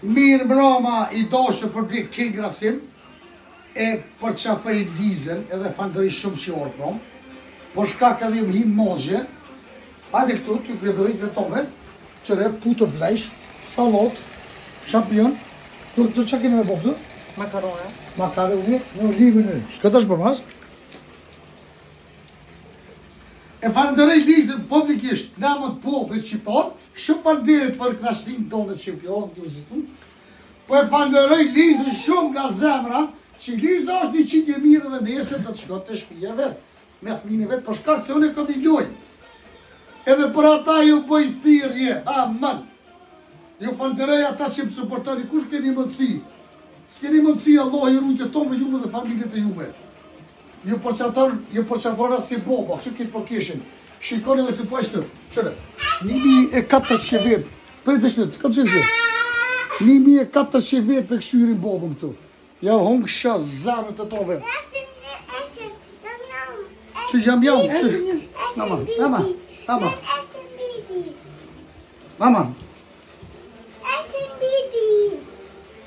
Mirë mbroma I dashur për blik King Rasim e për qafë I dizën edhe falënderi shumë që orë prom por shkak edhe ju më him mogje hajde këtu të gëdërit dhe tome qëre putë vlejsh salot champion të që kene me bobdu? Makarone në olivën e shkët është për mas e falënderi Lizën publikisht namët popullit shqiptar shumë falënderit për knashtin tonë të shqiptar po e falënderoj Lizën shumë nga zemra që Liza është një qindje mirë dhe nesër të shkot të shpija vetë me fëmijën e vetë për shkak se unë e kam një lojë edhe për ata ju bëj thirrje amen ju falënderoj ata që më suportoni kush keni mundësi s'keni mundësi Allah I rujtë tonë jume dhe familjet e jume ju përqafora si boba që këtë për kishin shikoni dhe të pojshtë qëre 1400 vetë prej beshnët këtë qënë 1400 vetë për këshyrin bobëm këtu ja hongë shë zamët të tove që jam që mama